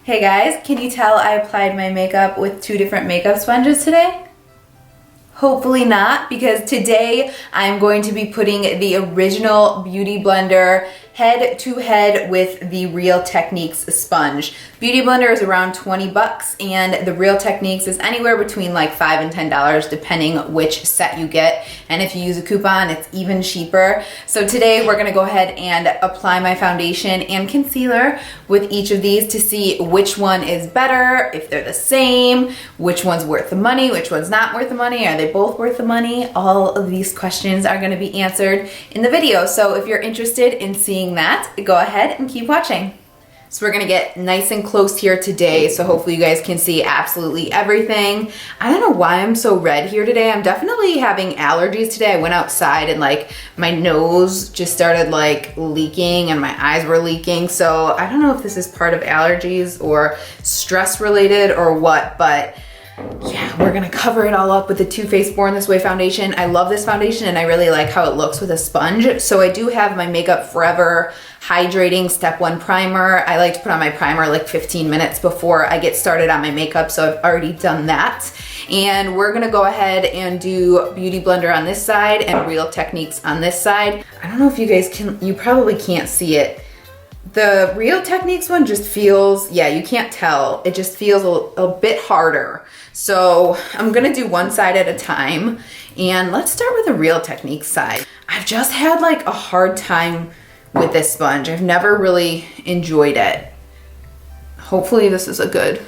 Hey guys, can you tell I applied my makeup with two different makeup sponges today? Hopefully not, because today I'm going to be putting the original Beauty Blender head to head with the Real Techniques sponge. Beauty Blender is around 20 bucks and the Real Techniques is anywhere between like $5 and $10 depending which set you get. And if you use a coupon, it's even cheaper. So today we're gonna go ahead and apply my foundation and concealer with each of these to see which one is better, if they're the same, which one's worth the money, which one's not worth the money, are they both worth the money? All of these questions are gonna be answered in the video. So if you're interested in seeing that, go ahead and keep watching. So we're gonna get nice and close here today, so hopefully you guys can see absolutely everything. I don't know why I'm so red here today. I'm definitely having allergies today. I went outside and like my nose just started like leaking and my eyes were leaking. So I don't know if this is part of allergies or stress related or what, but yeah, we're gonna cover it all up with the Too Faced Born This Way foundation. I love this foundation and I really like how it looks with a sponge. So I do have my Makeup Forever Hydrating Step 1 Primer. I like to put on my primer like 15 minutes before I get started on my makeup, so I've already done that. And we're gonna go ahead and do Beauty Blender on this side and Real Techniques on this side. I don't know if you guys can, you probably can't see it. The Real Techniques one just feels, yeah, you can't tell. It just feels a bit harder. So I'm gonna do one side at a time. And let's start with the Real Techniques side. I've just had like a hard time with this sponge. I've never really enjoyed it. Hopefully this is a good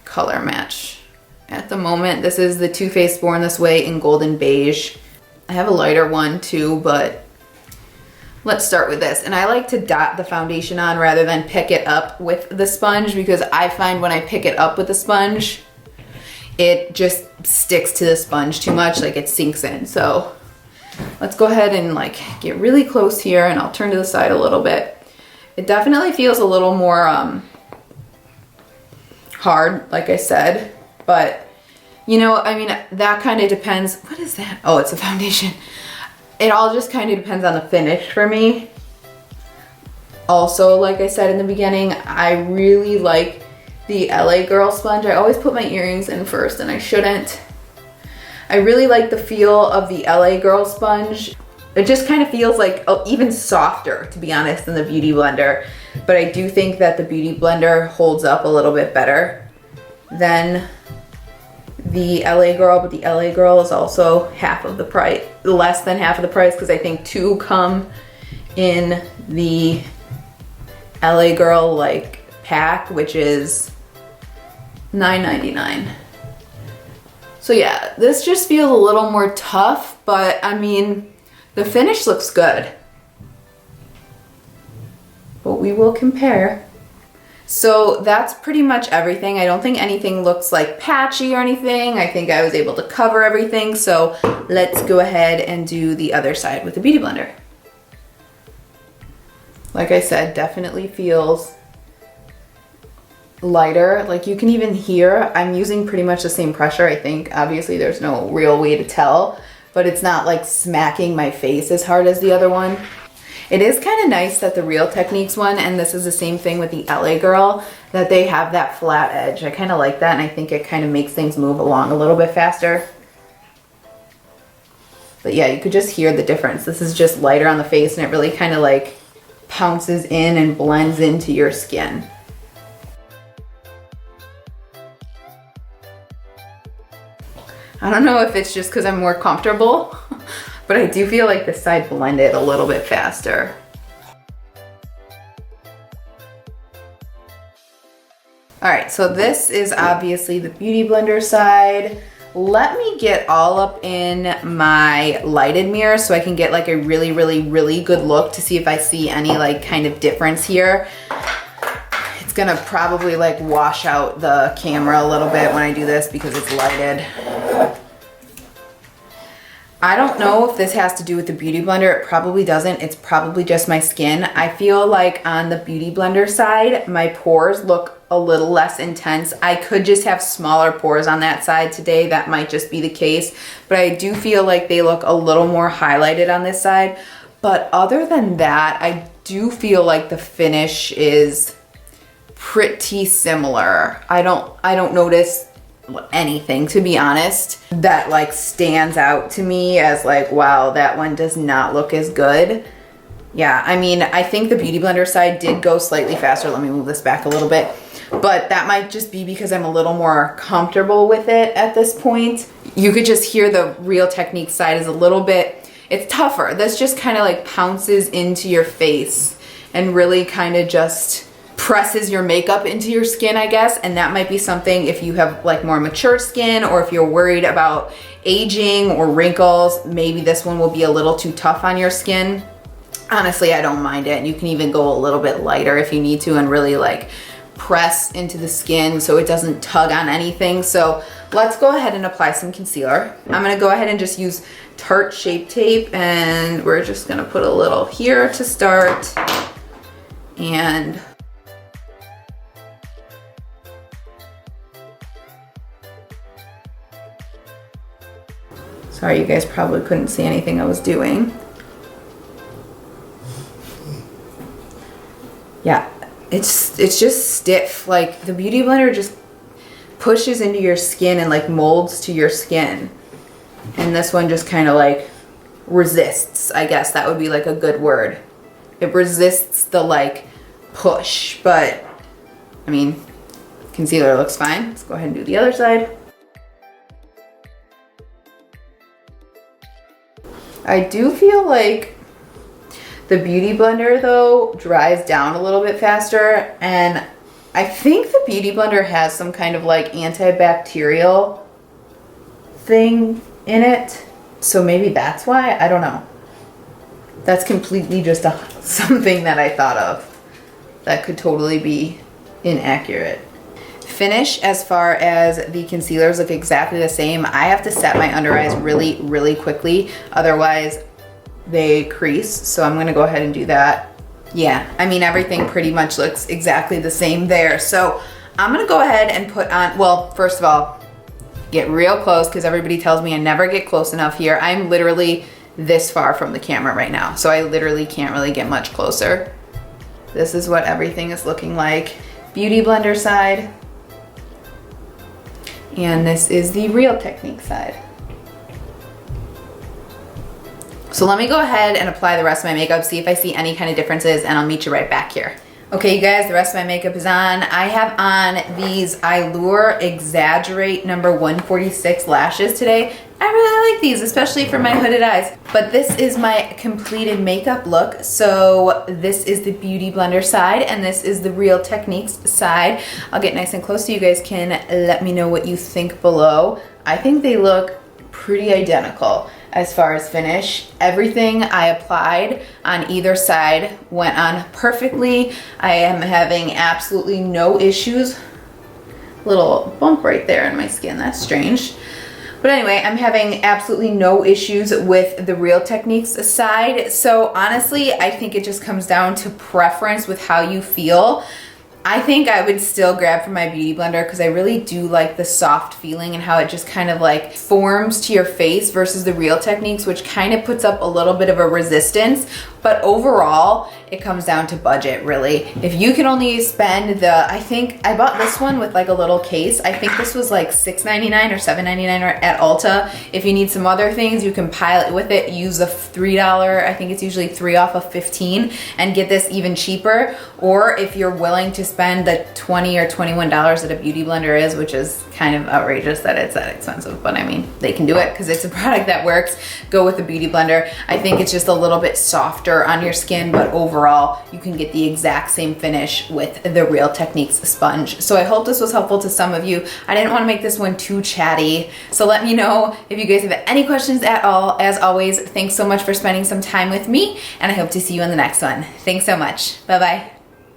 color match. At the moment, this is the Too Faced Born This Way in Golden Beige. I have a lighter one too, but let's start with this. And I like to dot the foundation on rather than pick it up with the sponge, because I find when I pick it up with the sponge, it just sticks to the sponge too much, like it sinks in. So let's go ahead and like get really close here, and I'll turn to the side a little bit. It definitely feels a little more hard, like I said, but you know, I mean, that kind of depends. What is that? Oh, it's a foundation. It all just kind of depends on the finish for me. Also, like I said in the beginning, I really like the LA Girl sponge. I always put my earrings in first and I shouldn't. I really like the feel of the LA Girl sponge. It just kind of feels like even softer, to be honest, than the Beauty Blender. But I do think that the Beauty Blender holds up a little bit better than the LA Girl, but the LA Girl is also half of the price, less than half of the price, because I think two come in the LA Girl like pack, which is $9.99. So yeah, this just feels a little more tough, but I mean, the finish looks good. But we will compare. So that's pretty much everything. I don't think anything looks like patchy or anything. I think I was able to cover everything. So let's go ahead and do the other side with the Beauty Blender. Like I said, definitely feels lighter. Like you can even hear, I'm using pretty much the same pressure, I think. Obviously there's no real way to tell, but it's not like smacking my face as hard as the other one. It is kind of nice that the Real Techniques one, and this is the same thing with the LA Girl, that they have that flat edge. I kind of like that, and I think it kind of makes things move along a little bit faster. But yeah, you could just hear the difference. This is just lighter on the face, and it really kind of like pounces in and blends into your skin. I don't know if it's just because I'm more comfortable, but I do feel like this side blended a little bit faster. All right, so this is obviously the Beauty Blender side. Let me get all up in my lighted mirror so I can get like a really, really, really good look to see if I see any like kind of difference here. It's gonna probably like wash out the camera a little bit when I do this because it's lighted. I don't know if this has to do with the Beauty Blender. It probably doesn't. It's probably just my skin. I feel like on the Beauty Blender side, my pores look a little less intense. I could just have smaller pores on that side today. That might just be the case. But I do feel like they look a little more highlighted on this side. But other than that, I do feel like the finish is pretty similar. I don't notice anything, to be honest, that like stands out to me as like, wow, that one does not look as good. Yeah, I mean, I think the Beauty Blender side did go slightly faster. Let me move this back a little bit. But that might just be because I'm a little more comfortable with it at this point. You could just hear the Real Technique side is a little bit, it's tougher. This just kind of like pounces into your face and really kind of just presses your makeup into your skin, I guess. And that might be something if you have like more mature skin, or if you're worried about aging or wrinkles, maybe this one will be a little too tough on your skin. Honestly, I don't mind it. You can even go a little bit lighter if you need to and really like press into the skin so it doesn't tug on anything. So let's go ahead and apply some concealer. I'm gonna go ahead and just use Tarte Shape Tape, and we're just gonna put a little here to start. And sorry, you guys probably couldn't see anything I was doing. Yeah, it's just stiff. Like the Beauty Blender just pushes into your skin and like molds to your skin. And this one just kind of like resists, I guess that would be like a good word. It resists the like push, but I mean, concealer looks fine. Let's go ahead and do the other side. I do feel like the Beauty Blender though dries down a little bit faster, and I think the Beauty Blender has some kind of like antibacterial thing in it. So maybe that's why, I don't know. That's completely just something that I thought of. That could totally be inaccurate. Finish, as far as the concealers look exactly the same. I have to set my under eyes really, really quickly. Otherwise they crease. So I'm gonna go ahead and do that. Yeah, I mean, everything pretty much looks exactly the same there. So I'm gonna go ahead and put on, well, first of all, get real close, because everybody tells me I never get close enough here. I'm literally this far from the camera right now, so I literally can't really get much closer. This is what everything is looking like. Beauty Blender side. And this is the Real Technique side. So let me go ahead and apply the rest of my makeup, see if I see any kind of differences, and I'll meet you right back here. Okay, you guys, the rest of my makeup is on. I have on these Eyelure Exaggerate number 146 lashes today. I really like these, especially for my hooded eyes. But this is my completed makeup look. So this is the Beauty Blender side, and this is the Real Techniques side. I'll get nice and close so you guys can let me know what you think below. I think they look pretty identical as far as finish. Everything I applied on either side went on perfectly. I am having absolutely no issues. Little bump right there in my skin, that's strange. But anyway, I'm having absolutely no issues with the Real Techniques side. So honestly, I think it just comes down to preference with how you feel. I think I would still grab from my Beauty Blender because I really do like the soft feeling and how it just kind of like forms to your face versus the Real Techniques, which kind of puts up a little bit of a resistance. But overall, it comes down to budget, really. If you can only spend I think I bought this one with like a little case. I think this was like $6.99 or $7.99 at Ulta. If you need some other things, you can pile it with it. Use the $3, I think it's usually 3 off of 15, and get this even cheaper. Or if you're willing to spend the $20 or $21 that a Beauty Blender is, which is kind of outrageous that it's that expensive, but I mean, they can do it because it's a product that works. Go with the Beauty Blender. I think it's just a little bit softer on your skin, but overall, you can get the exact same finish with the Real Techniques sponge. So I hope this was helpful to some of you. I didn't want to make this one too chatty, so let me know if you guys have any questions at all. As always, thanks so much for spending some time with me, and I hope to see you in the next one. Thanks so much. Bye-bye.